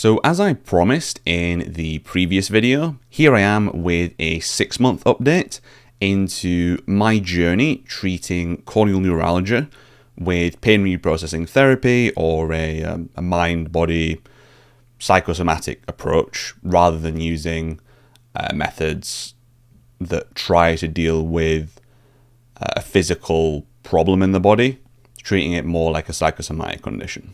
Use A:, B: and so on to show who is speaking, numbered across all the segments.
A: So as I promised in the previous video, here I am with a 6-month update into my journey treating corneal neuralgia with pain reprocessing therapy or a mind-body psychosomatic approach rather than using methods that try to deal with a physical problem in the body, treating it more like a psychosomatic condition.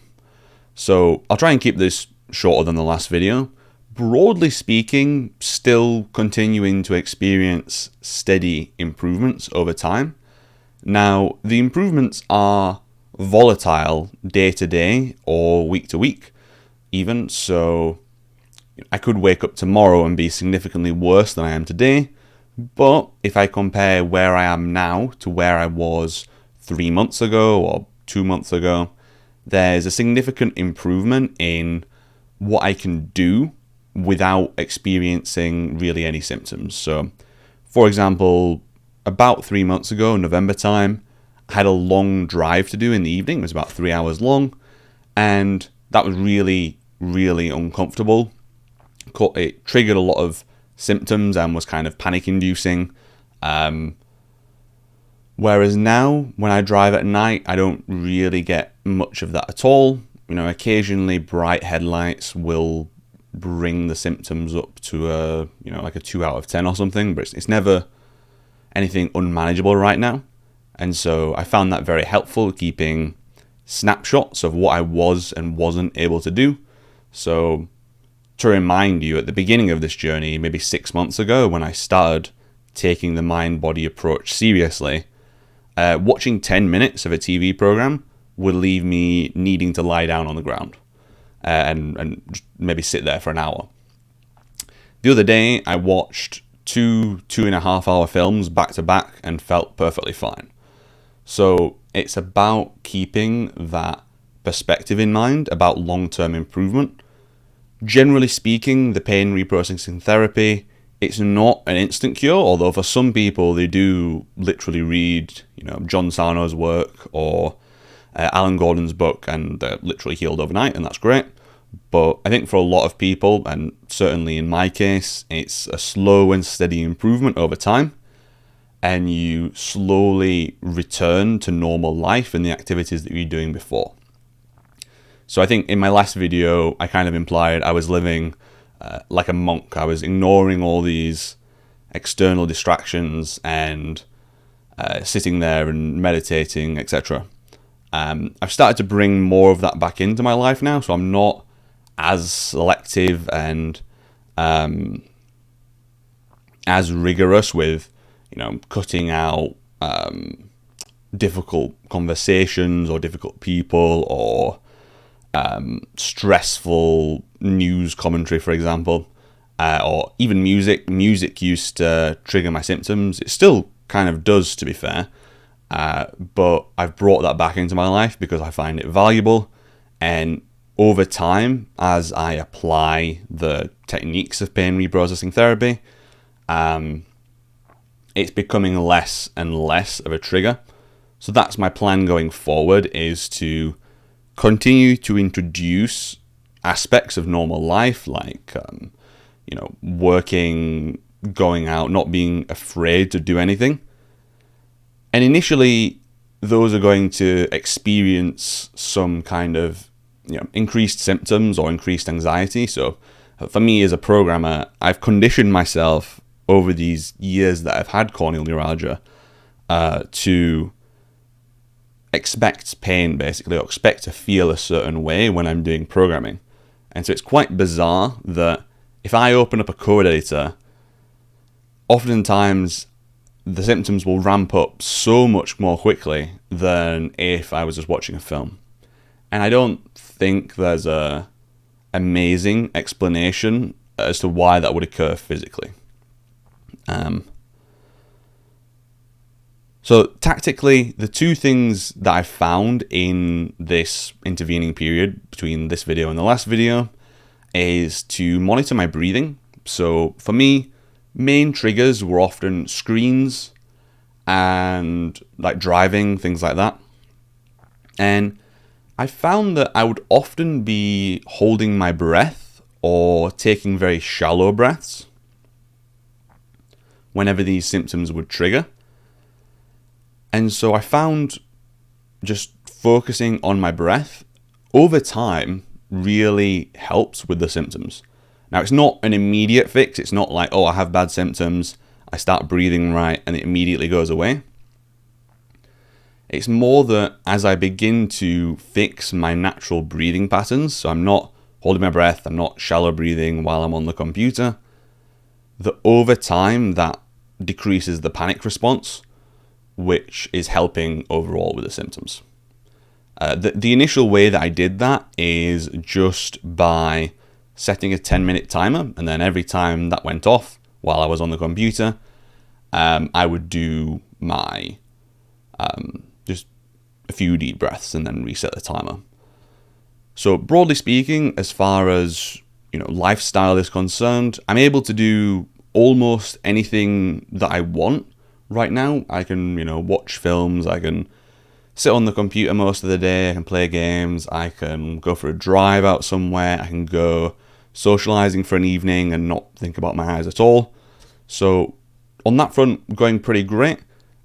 A: So I'll try and keep this shorter than the last video. Broadly speaking, still continuing to experience steady improvements over time. Now, the improvements are volatile day to day or week to week even, so I could wake up tomorrow and be significantly worse than I am today, but if I compare where I am now to where I was 3 months ago or 2 months ago, there's a significant improvement in what I can do without experiencing really any symptoms. So, for example, about 3 months ago, November time, I had a long drive to do in the evening. It was about 3 hours long, and that was really, really uncomfortable. It triggered a lot of symptoms and was kind of panic-inducing. Whereas now, when I drive at night, I don't really get much of that at all. Occasionally bright headlights will bring the symptoms up to like a 2 out of 10 or something, but it's never anything unmanageable right now. And so I found that very helpful, keeping snapshots of what I was and wasn't able to do. So to remind you, at the beginning of this journey, maybe 6 months ago, when I started taking the mind-body approach seriously, watching 10 minutes of a TV program would leave me needing to lie down on the ground and maybe sit there for an hour. The other day, I watched 2.5 hour films back to back and felt perfectly fine. So it's about keeping that perspective in mind about long-term improvement. Generally speaking, the pain reprocessing therapy, it's not an instant cure, although for some people they do literally read, John Sarno's work or Alan Gordon's book and they're literally healed overnight, and that's great. But I think for a lot of people, and certainly in my case, it's a slow and steady improvement over time, and you slowly return to normal life and the activities that you were doing before. So I think in my last video, I kind of implied I was living like a monk. I was ignoring all these external distractions and sitting there and meditating, etc. I've started to bring more of that back into my life now, so I'm not as selective and as rigorous with, cutting out difficult conversations or difficult people or stressful news commentary, for example, or even music. Music used to trigger my symptoms. It still kind of does, to be fair, but I've brought that back into my life because I find it valuable. And over time, as I apply the techniques of pain reprocessing therapy, it's becoming less and less of a trigger. So that's my plan going forward, is to continue to introduce aspects of normal life, like working, going out, not being afraid to do anything. And initially, those are going to experience some kind of increased symptoms or increased anxiety. So for me as a programmer, I've conditioned myself over these years that I've had corneal neuralgia to expect pain, basically, or expect to feel a certain way when I'm doing programming. And so it's quite bizarre that if I open up a code editor, oftentimes the symptoms will ramp up so much more quickly than if I was just watching a film. And I don't think there's a amazing explanation as to why that would occur physically. So tactically, the two things that I found in this intervening period between this video and the last video is to monitor my breathing. So for me, main triggers were often screens and like driving, things like that. And I found that I would often be holding my breath or taking very shallow breaths whenever these symptoms would trigger. And so I found just focusing on my breath over time really helps with the symptoms. Now, it's not an immediate fix. It's not like, oh, I have bad symptoms, I start breathing right, and it immediately goes away. It's more that as I begin to fix my natural breathing patterns, so I'm not holding my breath, I'm not shallow breathing while I'm on the computer, that over time that decreases the panic response, which is helping overall with the symptoms. The initial way that I did that is just by setting a 10-minute timer, and then every time that went off while I was on the computer, I would do my just a few deep breaths and then reset the timer. So broadly speaking, as far as lifestyle is concerned, I'm able to do almost anything that I want right now. I can watch films, I can sit on the computer most of the day, I can play games, I can go for a drive out somewhere, I can go socializing for an evening and not think about my eyes at all. So on that front, going pretty great.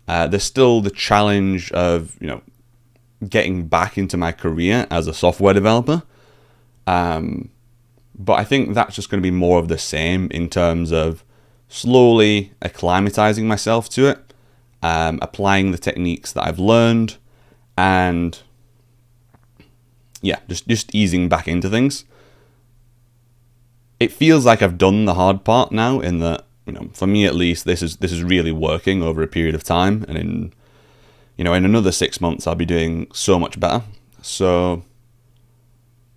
A: There's still the challenge of getting back into my career as a software developer, but I think that's just going to be more of the same in terms of slowly acclimatizing myself to it, applying the techniques that I've learned, and just easing back into things. It feels like I've done the hard part now, in that for me at least, this is really working over a period of time, and in another 6 months I'll be doing so much better. So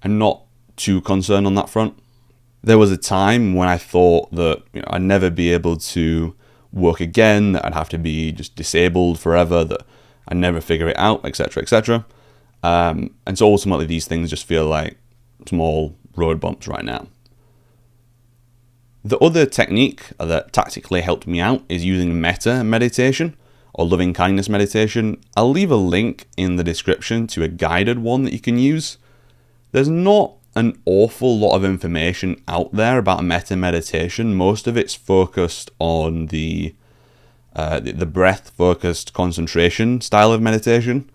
A: I'm not too concerned on that front. There was a time when I thought that I'd never be able to work again, that I'd have to be just disabled forever, that I'd never figure it out, etc., etc. And so ultimately these things just feel like small road bumps right now. The other technique that tactically helped me out is using Metta meditation, or loving kindness meditation. I'll leave a link in the description to a guided one that you can use. There's not an awful lot of information out there about Metta meditation. Most of it's focused on the breath-focused concentration style of meditation.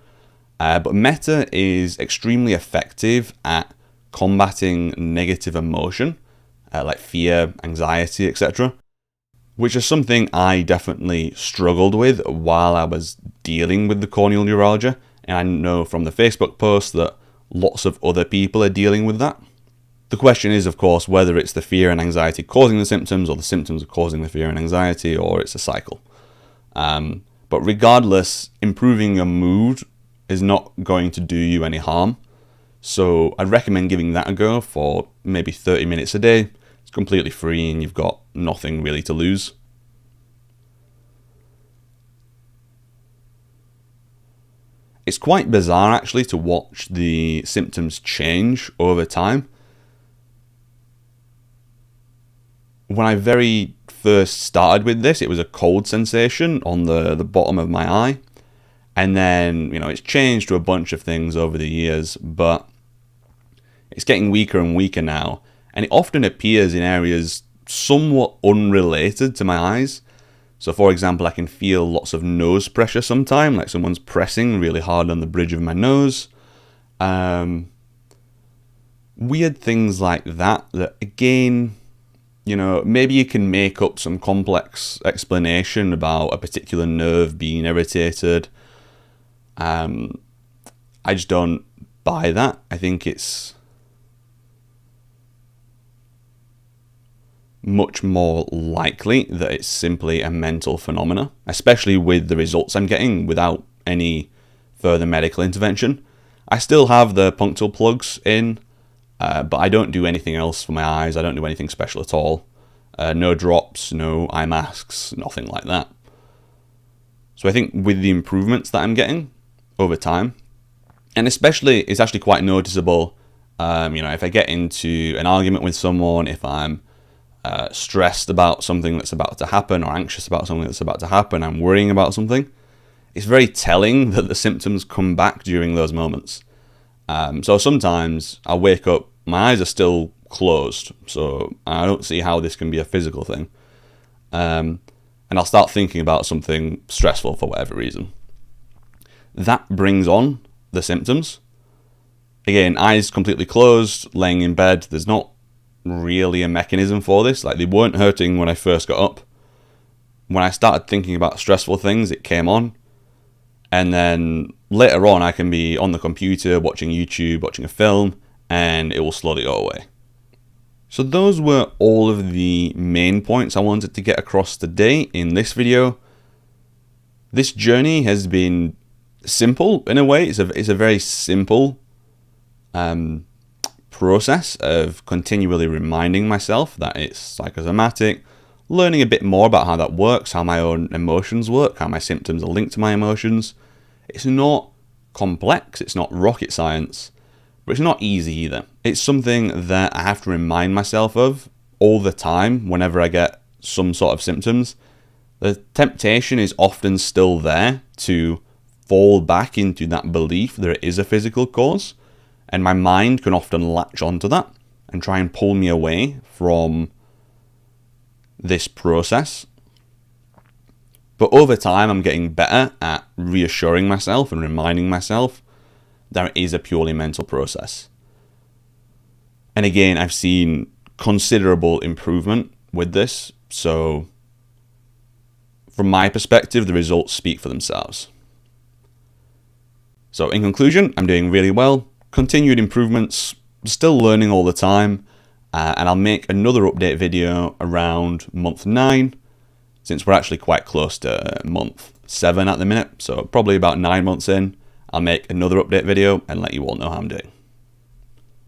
A: But Metta is extremely effective at combating negative emotion, like fear, anxiety, etc., which is something I definitely struggled with while I was dealing with the corneal neuralgia. And I know from the Facebook post that lots of other people are dealing with that. The question is, of course, whether it's the fear and anxiety causing the symptoms, or the symptoms are causing the fear and anxiety, or it's a cycle. But regardless, improving your mood is not going to do you any harm. So I'd recommend giving that a go for maybe 30 minutes a day. It's completely free and you've got nothing really to lose. It's quite bizarre actually to watch the symptoms change over time. When I very first started with this, it was a cold sensation on the bottom of my eye. And then, it's changed to a bunch of things over the years, but it's getting weaker and weaker now. And it often appears in areas somewhat unrelated to my eyes. So for example, I can feel lots of nose pressure sometimes, like someone's pressing really hard on the bridge of my nose. Weird things like that again, maybe you can make up some complex explanation about a particular nerve being irritated. I just don't buy that. I think it's much more likely that it's simply a mental phenomena, especially with the results I'm getting without any further medical intervention. I still have the punctal plugs in, but I don't do anything else for my eyes. I don't do anything special at all. No drops, no eye masks, nothing like that. So I think with the improvements that I'm getting over time, and especially it's actually quite noticeable, if I get into an argument with someone, if I'm stressed about something that's about to happen, or anxious about something that's about to happen, I'm worrying about something, it's very telling that the symptoms come back during those moments. So sometimes I'll wake up, my eyes are still closed. So I don't see how this can be a physical thing. And I'll start thinking about something stressful for whatever reason. That brings on the symptoms. Again, eyes completely closed, laying in bed. There's not really a mechanism for this. Like, they weren't hurting when I first got up. When I started thinking about stressful things, it came on. And then later on, I can be on the computer, watching YouTube, watching a film, and it will slowly go away. So those were all of the main points I wanted to get across today in this video. This journey has been simple in a way. It's a very simple process of continually reminding myself that it's psychosomatic, learning a bit more about how that works, how my own emotions work, how my symptoms are linked to my emotions. It's not complex, it's not rocket science, but it's not easy either. It's something that I have to remind myself of all the time whenever I get some sort of symptoms. The temptation is often still there to fall back into that belief there is a physical cause, and my mind can often latch onto that and try and pull me away from this process. But over time, I'm getting better at reassuring myself and reminding myself that it is a purely mental process. And again, I've seen considerable improvement with this. So from my perspective, the results speak for themselves. So in conclusion, I'm doing really well. Continued improvements, still learning all the time. And I'll make another update video around month 9, since we're actually quite close to month 7 at the minute. So probably about 9 months in, I'll make another update video and let you all know how I'm doing.